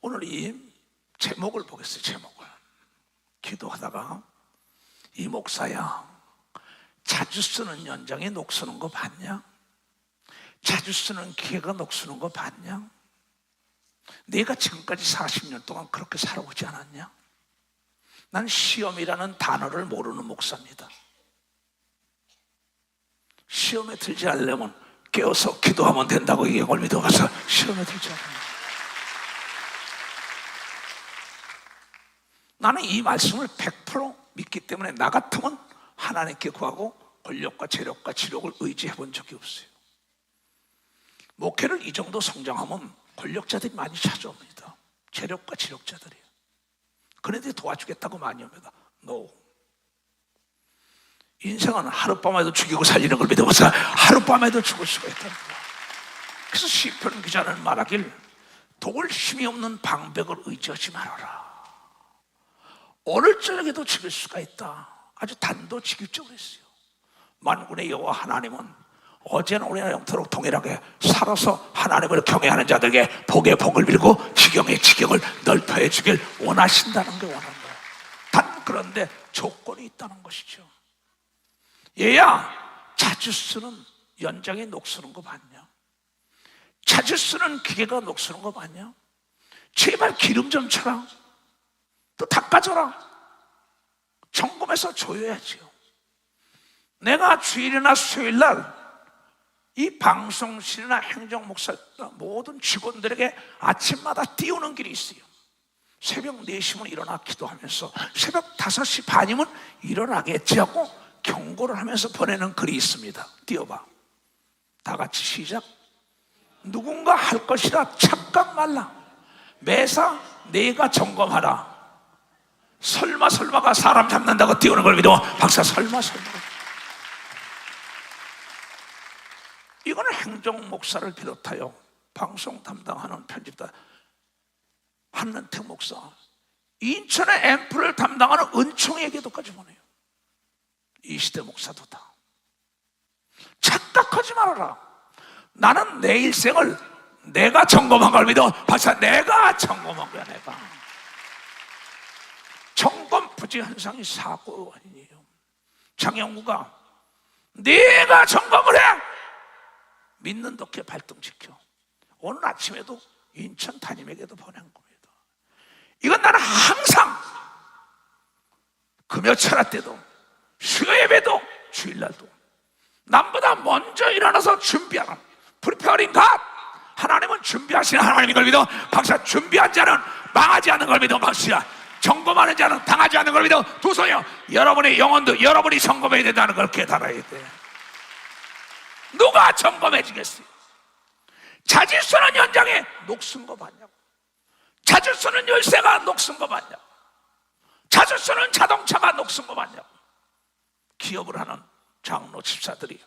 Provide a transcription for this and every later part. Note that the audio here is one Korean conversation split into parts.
오늘 이 제목을 보겠어요. 제목을 기도하다가 이 목사야, 자주 쓰는 연장에 녹쓰는 거 봤냐? 자주 쓰는 기계가 녹쓰는 거 봤냐? 내가 지금까지 40년 동안 그렇게 살아오지 않았냐? 난 시험이라는 단어를 모르는 목사입니다. 시험에 들지 않으려면 깨어서 기도하면 된다고 이걸 믿어가서 시험에 들지 않아요. 나는 이 말씀을 100% 믿기 때문에 나 같으면 하나님께 구하고 권력과 재력과 지력을 의지해 본 적이 없어요. 목회를 이 정도 성장하면 권력자들이 많이 찾아옵니다. 재력과 지력자들이에요. 그네들이 도와주겠다고 많이 옵니다. No. 인생은 하룻밤에도 죽이고 살리는 걸 믿어보세요. 하룻밤에도 죽을 수가 있다는 거예요. 그래서 시편 기자는 말하길 도울 힘이 없는 방백을 의지하지 말아라. 오늘 저녁에도 죽일 수가 있다. 아주 단도직입적으로 했어요. 만군의 여호와 하나님은 어제나 오늘이나 영토록 동일하게 살아서 하나님을 경외하는 자들에게 복의 복을 빌고 지경의 지경을 넓혀해 주길 원하신다는 게 원하는 거예요. 단 그런데 조건이 있다는 것이죠. 얘야, 자주 쓰는 연장에 녹쓰는 거 봤냐? 자주 쓰는 기계가 녹쓰는 거 봤냐? 제발 기름 좀 쳐라. 또 닦아줘라. 점검해서 줘야지요. 내가 주일이나 수요일날 이 방송실이나 행정목사 모든 직원들에게 아침마다 띄우는 길이 있어요. 새벽 4시면 일어나 기도하면서 새벽 5시 반이면 일어나겠지 하고 경고를 하면서 보내는 글이 있습니다. 띄워봐. 다 같이 시작. 누군가 할 것이라 착각 말라. 매사 내가 점검하라. 설마가 사람 잡는다고 띄우는 걸 믿어. 박사 설마. 이거는 행정목사를 비롯하여 방송 담당하는 편집자 한는택 목사, 인천의 앰플을 담당하는 은총에게도까지 보내요. 이시대 목사도 다. 착각하지 말아라. 나는 내 일생을 내가 점검한 걸 믿어. 박사, 내가 점검한 거야. 내가 점검 부지 현상이 사고 아니에요. 장영구가 네가 점검을 해. 믿는 덕에 발동시켜. 오늘 아침에도 인천 담임에게도 보낸 겁니다. 이건 나는 항상 금요철화 때도 수요예배도 주일날도 남보다 먼저 일어나서 준비하는 프리페어링 갓. 하나님은 준비하시는 하나님인 걸 믿어. 박사, 준비한 자는 망하지 않는 걸 믿어. 박수야. 점검하는 자는 당하지 않는 걸 믿어. 두 손이요. 여러분의 영혼도 여러분이 점검해야 된다는 걸 깨달아야 돼. 누가 점검해 주겠어요? 자주 쓰는 연장에 녹슨 거 봤냐고. 자주 쓰는 열쇠가 녹슨 거 봤냐고. 자주 쓰는 자동차가 녹슨 거 봤냐고. 기업을 하는 장로 집사들이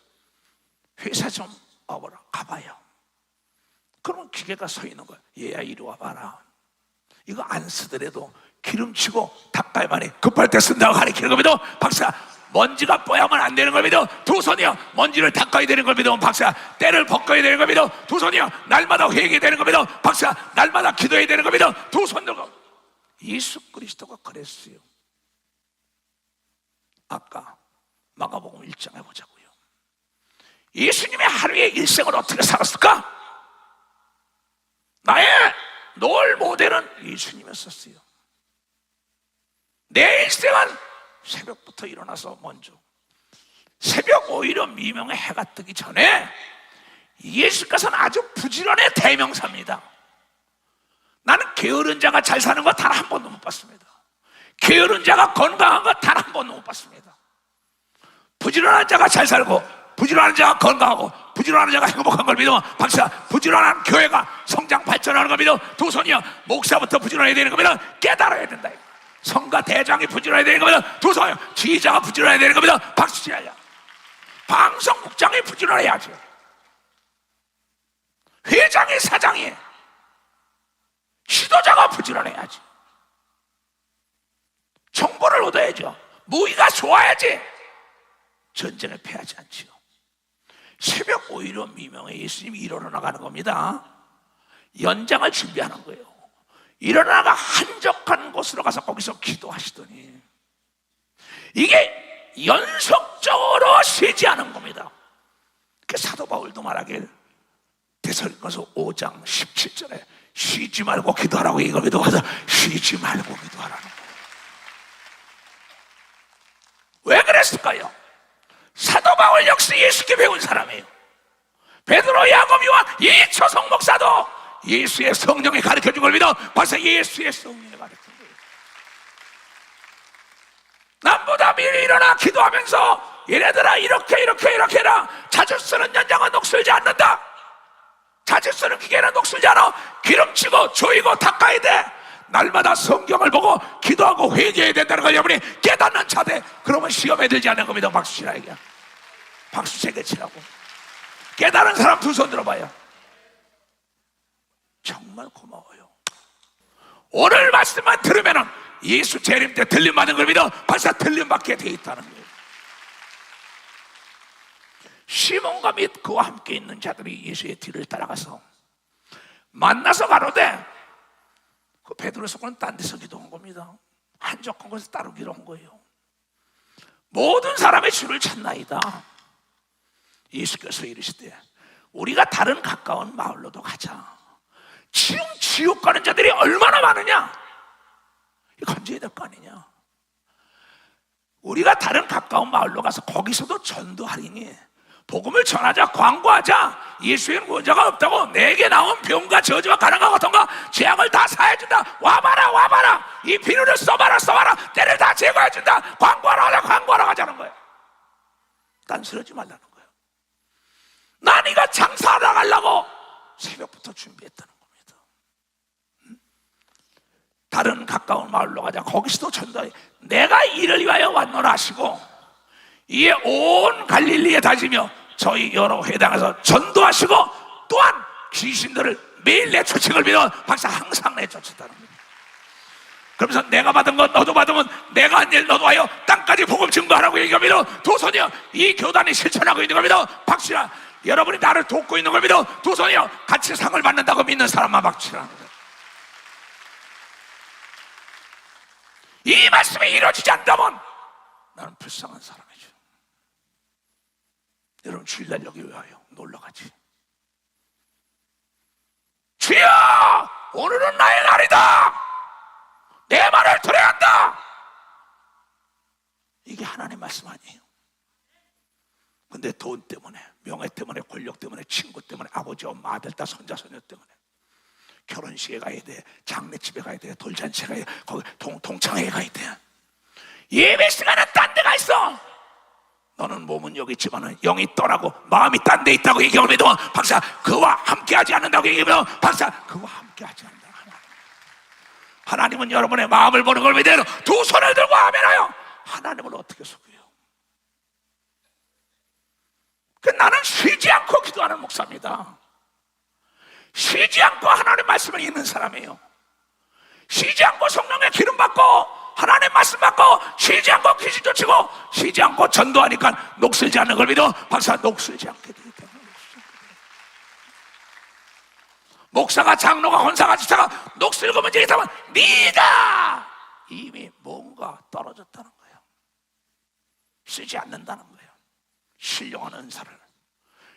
회사 좀 와보라. 가봐요. 그러면 기계가 서 있는 거야. 얘야 이리 와봐라. 이거 안 쓰더라도 기름치고 닦아야만이 급할 때 쓴다고 가르치는 겁니다. 박사, 먼지가 뽀야면 안 되는 겁니다. 두 손이요. 먼지를 닦아야 되는 겁니다. 박사, 때를 벗겨야 되는 겁니다. 두 손이요. 날마다 회개해야 되는 겁니다. 박사, 날마다 기도해야 되는 겁니다. 두 손 들고. 예수 그리스도가 그랬어요. 아까 마가복음 1장에 보자고요. 예수님의 하루의 일생을 어떻게 살았을까? 나의 롤 모델은 예수님이었어요. 내 일생은 새벽부터 일어나서 먼저 새벽 오히려 미명의 해가 뜨기 전에 예수께서는 아주 부지런의 대명사입니다. 나는 게으른 자가 잘 사는 거 단 한 번도 못 봤습니다. 게으른 자가 건강한 거 단 한 번도 못 봤습니다. 부지런한 자가 잘 살고 부지런한 자가 건강하고 부지런한 자가 행복한 걸 믿어. 박사, 부지런한 교회가 성장 발전하는 걸 믿어. 두 손이요. 목사부터 부지런해야 되는 겁니다. 깨달아야 된다. 성가 대장이 부지런해야 되는 겁니다. 두 손이요. 지휘자가 부지런해야 되는 겁니다. 박수 치야야. 방송국장이 부지런해야지. 회장이 사장이 지도자가 부지런해야지. 정보를 얻어야죠. 무기가 좋아야지. 전쟁에 패하지 않지요. 새벽 오히려 미명의 예수님이 일어나 나가는 겁니다. 연장을 준비하는 거예요. 일어나가 한적한 곳으로 가서 거기서 기도하시더니 이게 연속적으로 쉬지 않은 겁니다. 그 사도 바울도 말하길 데살로니가서 5장 17절에 쉬지 말고 기도하라고 얘기합니다. 가서 쉬지 말고 기도하라는 거예요. 왜 그랬을까요? 사도 바울 역시 예수께 배운 사람이에요. 베드로, 야곱, 요한, 이 초성 목사도 예수의 성령에 가르쳐준 걸 믿어 벌써 예수의 성령에 가르쳐준 거예요. 남보다 미리 일어나 기도하면서 얘네들아 이렇게 해라. 자주 쓰는 연장은 녹슬지 않는다. 자주 쓰는 기계는 녹슬지 않아. 기름치고 조이고 닦아야 돼. 날마다 성경을 보고 기도하고 회개해야 된다는 걸 여러분이 깨닫는 차대. 그러면 시험에 들지 않는 겁니다. 박수 치라 이게. 박수 3개 치라고. 깨달은 사람 두 손 들어봐요. 정말 고마워요. 오늘 말씀만 들으면은 예수 재림 때 들림 받는 걸 믿어 벌써 들림 받게 돼 있다는 거예요. 시몬과 및 그와 함께 있는 자들이 예수의 뒤를 따라가서 만나서 가로되 그 베드로 속은 딴 데서 기도한 겁니다. 한적한 곳에서 따르기로 한 거예요. 모든 사람의 주를 찾나이다. 예수께서 이르시되 우리가 다른 가까운 마을로도 가자. 지금 지옥 가는 자들이 얼마나 많으냐? 이거 건져야 될 거 아니냐? 우리가 다른 가까운 마을로 가서 거기서도 전도하리니 복음을 전하자, 광고하자. 예수에는 구원자가 없다고. 내게 나온 병과 저주와 가난과 고통과 재앙을 다 사해준다. 와봐라. 이 비누를 써봐라. 때를 다 제거해준다. 광고하러 가자는 거예요. 딴스러지 말라는 거예요. 난 이거 장사하러 가려고 새벽부터 준비했다는 겁니다. 다른 가까운 마을로 가자. 거기서도 전도해. 내가 이를 위하여 왔노라 하시고 이에 온 갈릴리에 다니며 저희 여러 회당에서 전도하시고 또한 귀신들을 매일 내쫓은 걸 믿어 박사 항상 내쫓았다는 겁니다. 그러면서 내가 받은 것 너도 받으면 내가 한 일 너도 하여 땅까지 복음 증거하라고 얘기합니다. 두 손이여 이 교단이 실천하고 있는 겁니다. 박수라. 여러분이 나를 돕고 있는 걸 믿어 두 손이여 같이 상을 받는다고 믿는 사람만 박수라는 거예요. 이 말씀이 이루어지지 않다면 나는 불쌍한 사람이죠. 여러분 주일날 여기 왜 와요? 놀러가지. 주여 오늘은 나의 날이다. 내 말을 들어야 한다. 이게 하나님 말씀 아니에요. 근데 돈 때문에, 명예 때문에, 권력 때문에, 친구 때문에, 아버지, 엄마, 아들, 딸, 손자, 손녀 때문에 결혼식에 가야 돼, 장례집에 가야 돼, 돌잔치에 가야 돼, 거기 동창회에 가야 돼. 예배 시간은 딴 데가 있어. 너는 몸은 여기 있지만 영이 떠나고 마음이 딴 데 있다고 얘기하면 믿으면 박사 그와 함께하지 않는다고 얘기하면 박사 그와 함께하지 않는다. 하나님은 여러분의 마음을 보는 걸 믿어요. 두 손을 들고 아멘하여. 하나님을 어떻게 속여요? 나는 쉬지 않고 기도하는 목사입니다. 쉬지 않고 하나님 말씀을 읽는 사람이에요. 쉬지 않고 성령의 기름 받고 하나님 말씀 받고 쉬지 않고 귀신 쫓고 쉬지 않고 전도하니까 녹슬지 않는 걸 믿어 박사 녹슬지 않게 되겠다. 목사가 장로가 권사가 지사가 녹슬고 문제겠다면 네가 이미 뭔가 떨어졌다는 거예요. 쉬지 않는다는 거예요. 신령한 은사를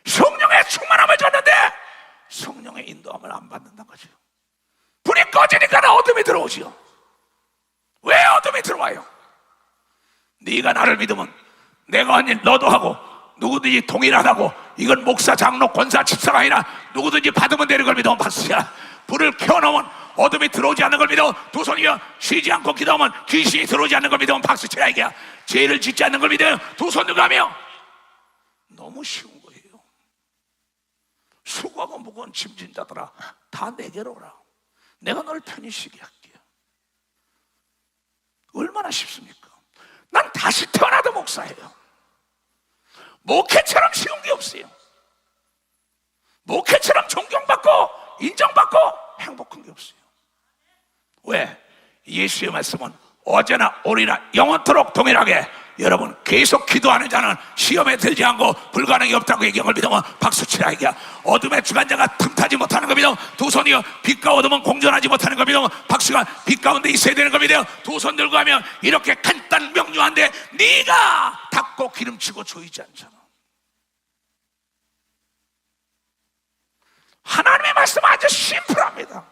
성령의 충만함을 줬는데 성령의 인도함을 안 받는다는 거죠. 불이 꺼지니까 어둠이 들어오지요. 왜 어둠이 들어와요? 네가 나를 믿으면 내가 한 일 너도 하고 누구든지 동일하다고. 이건 목사, 장로, 권사, 집사가 아니라 누구든지 받으면 되는 걸 믿으면 박수야. 불을 켜놓으면 어둠이 들어오지 않는 걸 믿어 두 손이여. 쉬지 않고 기도하면 귀신이 들어오지 않는 걸 믿으면 박수 치라 이게야. 죄를 짓지 않는 걸 믿어요. 두 손 들고 하며. 너무 쉬운 거예요. 수고하고 무거운 짐진 자들아 다 내게로 오라. 내가 널 편히 쉬게 할게. 얼마나 쉽습니까? 난 다시 태어나도 목사예요. 목회처럼 쉬운 게 없어요. 목회처럼 존경받고 인정받고 행복한 게 없어요. 왜? 예수의 말씀은 어제나 오늘이나 영원토록 동일하게 여러분, 계속 기도하는 자는 시험에 들지 않고 불가능이 없다고 얘기한 걸 믿으면 박수치라. 이게 어둠의 주관자가 틈타지 못하는 거 믿으면 두 손이요, 빛과 어둠은 공존하지 못하는 거 믿으면 박수가 빛 가운데 있어야 되는 거 믿어요. 두 손 들고 하면 이렇게 간단 명료한데 네가 닦고 기름치고 조이지 않잖아. 하나님의 말씀은 아주 심플합니다.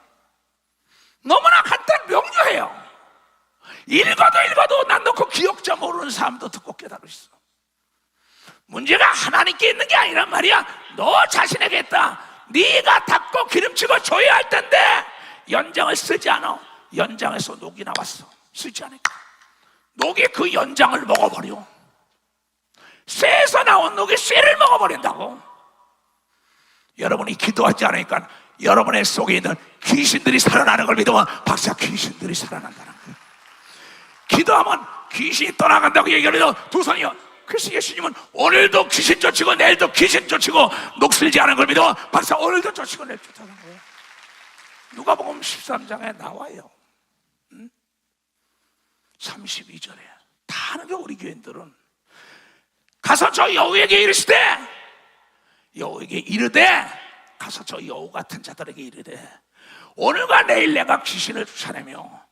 너무나 간단 명료해요. 읽어도 난 놓고 기억자 모르는 사람도 듣고 깨달을 수 있어. 문제가 하나님께 있는 게 아니란 말이야. 너 자신에게 있다. 네가 닦고 기름치고 줘야 할 텐데 연장을 쓰지 않아. 연장에서 녹이 나왔어. 쓰지 않으니까 녹이 그 연장을 먹어버려. 쇠에서 나온 녹이 쇠를 먹어버린다고. 여러분이 기도하지 않으니까 여러분의 속에 있는 귀신들이 살아나는 걸 믿으면 박사, 귀신들이 살아난다는 거예요. 기도하면 귀신이 떠나간다고 얘기해도 두 손이요. 그래서 예수님은 오늘도 귀신 쫓이고 내일도 귀신 쫓이고 녹슬지 않은 걸 믿어 박사, 오늘도 쫓이고 내일 쫓아가는 거예요. 누가복음 13장에 나와요. 32절에 다 하는 게 우리 교인들은 가서 저 여우에게 이르시되, 여우에게 이르되, 가서 저 여우 같은 자들에게 이르되 오늘과 내일 내가 귀신을 쫓아내며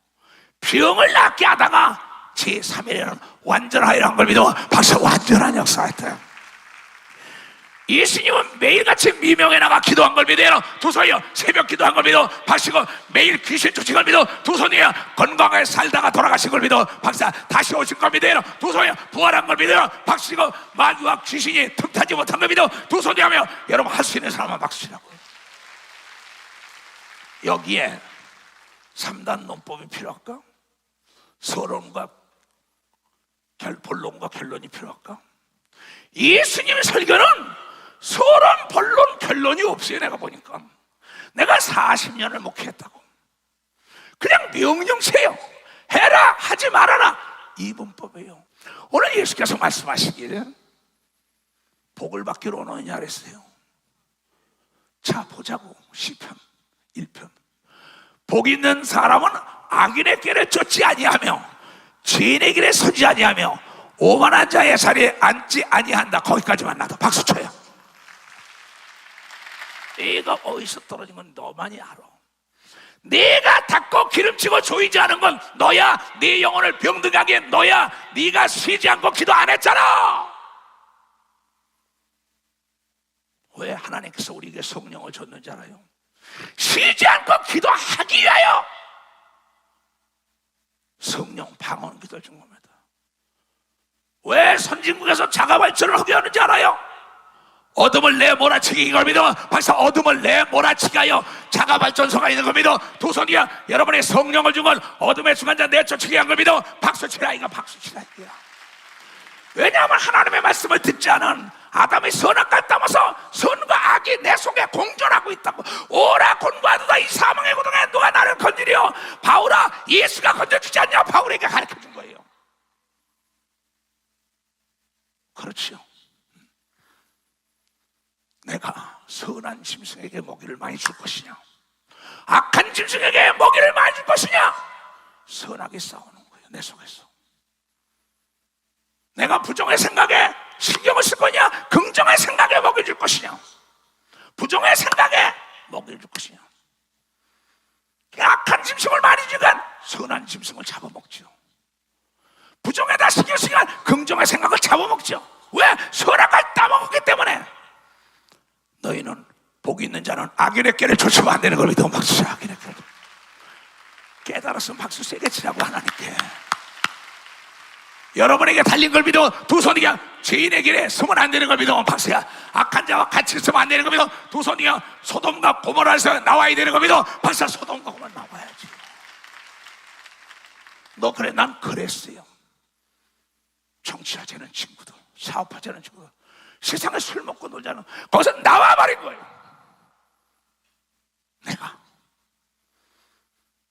병을 낫게 하다가 제3일에는 완전하리라 한 걸 믿어 박사, 완전한 역사였다. 예수님은 매일같이 미명에 나가 기도한 걸 믿어요. 두 손이요, 새벽 기도한 걸 믿어 박시고 매일 귀신 쫓은 걸 믿어 두 손이요, 건강하게 살다가 돌아가신 걸 믿어 박사, 다시 오신 걸 믿어요. 두 손이요, 부활한 걸 믿어요 박시고 마귀와 귀신이 틈타지 못한 걸 믿어 두 손이 하며 여러분 할 수 있는 사람은 박수라고요. 여기에 3단 논법이 필요할까? 서론과 본론과 결론이 필요할까? 예수님의 설교는 서론, 본론, 결론이 없어요. 내가 보니까 내가 40년을 목회했다고. 그냥 명령세요. 해라, 하지 말아라, 이 문법이에요. 오늘 예수께서 말씀하시기를 복을 받기로 오느냐 그랬어요. 자, 보자고. 시편 1편. 복 있는 사람은 악인의 길에 쫓지 아니하며 죄인의 길에 서지 아니하며 오만한 자의 자리에 앉지 아니한다. 거기까지만 나도 박수 쳐요. 네가 어디서 떨어진 건 너만이 알아. 네가 닦고 기름치고 조이지 않은 건 너야. 네 영혼을 병들게 하기에 너야. 네가 쉬지 않고 기도 안 했잖아. 왜 하나님께서 우리에게 성령을 줬는지 알아요? 쉬지 않고 기도하기 위하여 성령 방언 기도를 준 겁니다. 왜 선진국에서 자가발전을 하게 하는지 알아요? 어둠을 내몰아치기, 이걸 믿어 박사, 어둠을 내몰아치기 하여 자가발전소가 있는 걸 믿어 두 손이야. 여러분의 성령을 준 건 어둠의 주관자 내쫓기게 한 걸 믿어 박수치라. 이거 박수치라 이거야. 왜냐하면 하나님의 말씀을 듣지 않은 아담이 선악과를 따먹어서 선과 악이 내 속에 공존하고 있다고. 오라 곤고하도다 이 사망의 고통에 누가 나를 건드려. 바울아, 예수가 건져주지 않냐. 바울에게 가르쳐준 거예요. 그렇죠. 내가 선한 짐승에게 먹이를 많이 줄 것이냐, 악한 짐승에게 먹이를 많이 줄 것이냐. 선하게 싸우는 거예요. 내 속에서 내가 부정의 생각에 신경을 쓸 거냐, 긍정의 생각에 먹여 줄 것이냐. 부정의 생각에 먹여 줄 것이냐. 악한 짐승을 많이 주면 선한 짐승을 잡아먹죠. 부정에다 신경 쓰면 긍정의 생각을 잡아먹죠. 왜? 선악을 따먹었기 때문에. 너희는 복이 있는 자는 악인의 길을 쫓으면 안 되는 걸 믿어 박수. 악인의 길을 깨달았으면 박수 세게 치라고. 하나님께 여러분에게 달린 걸 믿어 두 손이야. 죄인의 길에 서면 안 되는 걸 믿어 박수야. 악한 자와 같이 서면 안 되는 걸 믿어 두 손이야. 소돔과 고모라에서 나와야 되는 걸 믿어 박수야. 소돔과 고모라 나와야지. 너 그래, 난 그랬어요. 정치하자는 친구들, 사업하자는 친구들, 세상에 술 먹고 놀자는, 거기서 나와버린 거예요.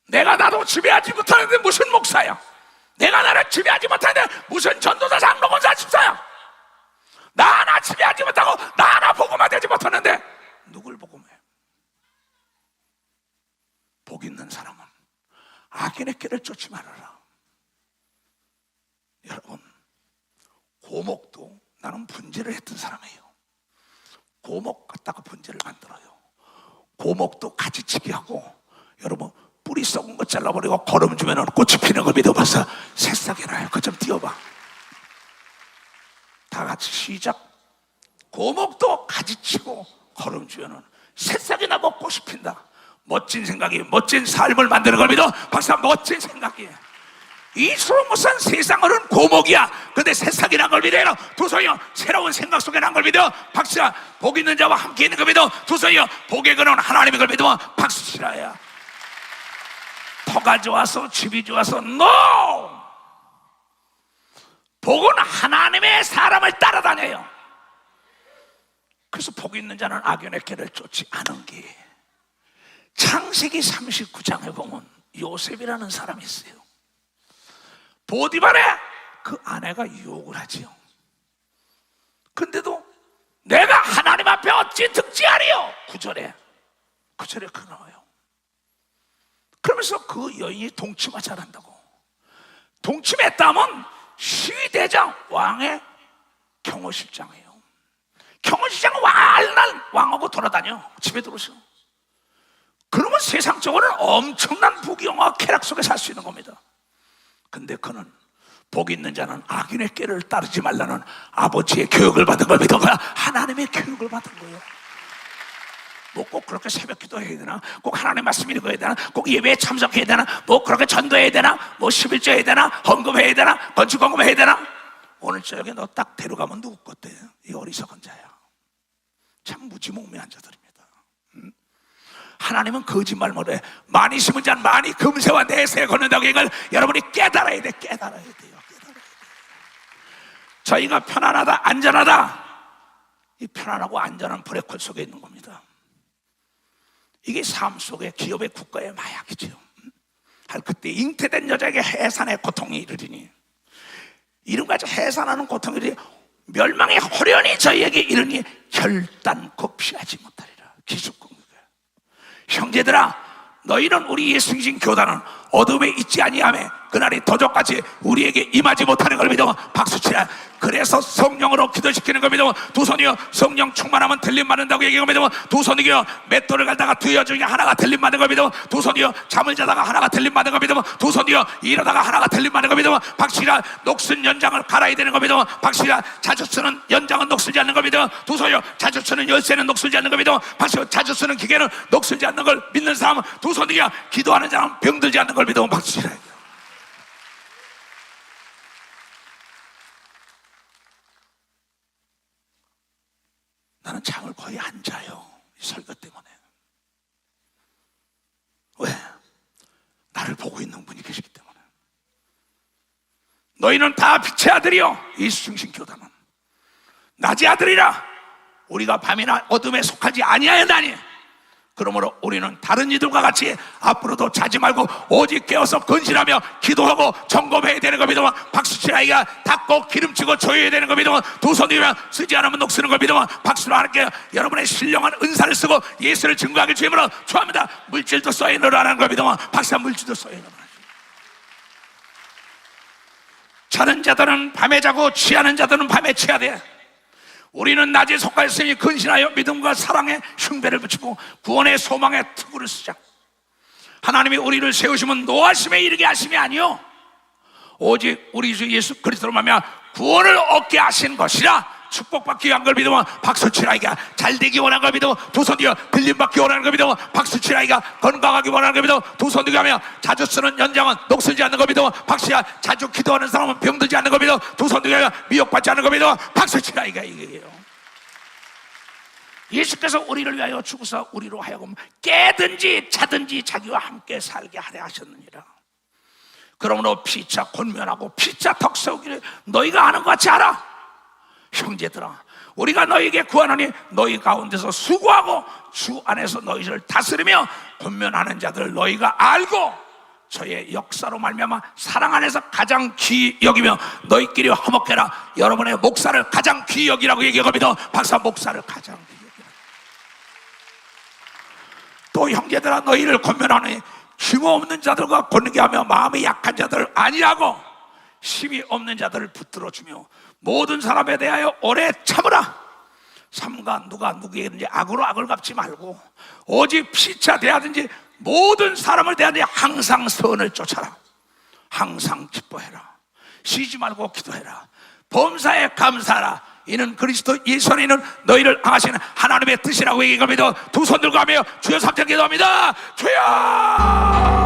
내가 나도 지배하지 못하는데 무슨 목사야. 내가 나를 지배하지 못하는데 무슨 전도사, 장로권사, 집사야. 나 하나 지배하지 못하고 나 하나 복음화 되지 못하는데 누굴 복음해? 복 있는 사람은 악인의 길을 쫓지 말아라. 여러분, 고목도 나는 분재를 했던 사람이에요. 고목 갖다가 분재를 만들어요. 고목도 가지치기 하고, 여러분 뿌리 썩은 거 잘라버리고 거름 주면은 꽃이 피는 거 믿어봐서 새싹이 나요. 그거 좀 띄워봐. 다 같이 시작. 고목도 가지치고 거름 주면은 새싹이 나고 꽃이 핀다. 멋진 생각이, 멋진 삶을 만드는 걸 믿어. 박사, 멋진 생각이에요. 이 수로못산 세상은 고목이야. 근데 새싹이란 걸 믿어요. 두손이여, 새로운 생각 속에 난 걸 믿어. 박수야. 복 있는 자와 함께 있는 걸 믿어. 두손이여, 복의 근원 하나님의 걸 믿어. 박수 치라야. 터가 좋아서 집이 좋아서 NO! 복은 하나님의 사람을 따라다녀요. 그래서 복 있는 자는 악인의 길을 쫓지 않은 게, 창세기 39장에 보면 요셉이라는 사람이 있어요. 보디발의 그 아내가 유혹을 하지요. 근데도 내가 하나님 앞에 어찌 득지하리요? 9절에 그 나와요. 그러면서 그 여인이 동치마 잘한다고, 동치마했다면 시위대장 왕의 경호실장이에요. 경호실장은 왈날 왕하고 돌아다녀. 집에 들어오셔. 그러면 세상적으로는 엄청난 부귀영화 쾌락 속에 살 수 있는 겁니다. 근데 그는 복 있는 자는 악인의 길을 따르지 말라는 아버지의 교육을 받은 걸 믿은 거야. 하나님의 교육을 받은 거예요. 뭐 꼭 그렇게 새벽 기도해야 되나? 꼭 하나님 말씀 읽어야 되나? 꼭 예배에 참석해야 되나? 뭐 그렇게 전도해야 되나? 뭐 11조 해야 되나? 헌금해야 되나? 건축헌금 해야 되나? 오늘 저녁에 너 딱 데려가면 누구 것대요? 이 어리석은 자야. 참 무지몽매한 자들입니다. 하나님은 거짓말 못해. 많이 심은 자는 많이 금세와 내세에 걷는다고. 이걸 여러분이 깨달아야 돼. 깨달아야 돼요. 저희가 편안하다, 안전하다, 이 편안하고 안전한 브레이크 속에 있는 겁니다. 이게 삶 속에 기업의 국가의 마약이죠. 할 그때 잉태된 여자에게 해산의 고통이 이르리니, 이름 가지고 해산하는 고통이 이르니 멸망의 호련이 저희에게 이르니 결단코 피하지 못하리라. 기숙궁. 형제들아, 너희는 우리 예수님 교단은 어둠에 있지 아니하며 그날이 도적같이 우리에게 임하지 못하는 걸 믿어. 박수치라. 그래서 성령으로 기도시키는 걸 믿어. 두 손이여, 성령 충만하면 들림 받는다고 얘기하고 믿어. 두 손이여, 맷돌을 갈다가 두 여 중에 하나가 들림 받는 걸 믿어. 두 손이여, 잠을 자다가 하나가 들림 받는 걸 믿어. 두 손이여, 이러다가 하나가 들림 받는 걸 믿어. 박수치라. 녹슨 연장을 갈아야 되는 걸 믿어. 박수치라. 자주 쓰는 연장은 녹슬지 않는 걸 믿어. 두 손이여, 자주 쓰는 열쇠는 녹슬지 않는 걸 믿어. 박수치라. 자주 쓰는 기계는 녹슬지 않는 걸 믿는 사람은, 두 손이여, 기도하는 사람은 병들지 않는 걸 믿어. 박수치라. 나는 잠을 거의 안 자요. 이 설교 때문에. 왜? 나를 보고 있는 분이 계시기 때문에. 너희는 다 빛의 아들이요, 예수중심 교단은 낮의 아들이라. 우리가 밤이나 어둠에 속하지 아니하였나니, 그러므로 우리는 다른 이들과 같이 앞으로도 자지 말고 오직 깨어서 건실하며 기도하고 점검해야 되는 거 믿어. 박수치라. 아이가 닦고 기름치고 조여야 되는 거 믿어. 두 손이면 쓰지 않으면 녹쓰는 거 믿어. 박수로 하나님께 여러분의 신령한 은사를 쓰고 예수를 증거하기 주임으로 축원합니다. 물질도 써야 늘어나는 거 믿어. 박수. 물질도 써야 늘어나는. 자는 자들은 밤에 자고 취하는 자들은 밤에 취해야 돼. 우리는 낮에 속하였으니 근신하여 믿음과 사랑의 흉배를 붙이고 구원의 소망의 투구를 쓰자. 하나님이 우리를 세우시면 노하심에 이르게 하심이 아니요, 오직 우리 주 예수 그리스도로 말미암아 구원을 얻게 하신 것이라. 축복받기 위한 걸 믿으면 박수치라이가 잘되기 원하는 걸 믿으면 두 손 뒤어 들림받기 원하는 걸 믿으면 박수치라이가 건강하기 원하는 걸 믿으면 두 손 뒤어 하며 자주 쓰는 연장은 녹슬지 않는 걸 믿으면 박수야. 자주 기도하는 사람은 병들지 않는 걸 믿으면 두 손 뒤어 미혹받지 않는 걸 믿으면 박수치라이가 이게요. 예수께서 우리를 위하여 죽으사 우리로 하여금 깨든지 자든지 자기와 함께 살게 하려 하셨느니라. 그러므로 피차 권면하고 피차 덕 세우기를 너희가 아는 것 같이 알아. 형제들아, 우리가 너희에게 구하노니 너희 가운데서 수고하고 주 안에서 너희를 다스리며 권면하는 자들 너희가 알고 저의 역사로 말미암아 사랑 안에서 가장 귀히 여기며 너희끼리 화목해라. 여러분의 목사를 가장 귀히 여기라고 얘기하거든요. 박사, 목사를 가장 귀히 여기라. 또 형제들아, 너희를 권면하니 힘 없는 자들과 권능하며 마음이 약한 자들을 안위하고 힘이 없는 자들을 붙들어주며 모든 사람에 대하여 오래 참으라. 삼가 누가 누구에게든지 악으로 악을 갚지 말고 오직 피차 대하든지 모든 사람을 대하든지 항상 선을 쫓아라. 항상 기뻐해라. 쉬지 말고 기도해라. 범사에 감사하라. 이는 그리스도 예수 안에 있는 너희를 향하시는 하나님의 뜻이라고 얘기합니다. 두 손 들고 하며 주여 삼천 기도합니다. 주여.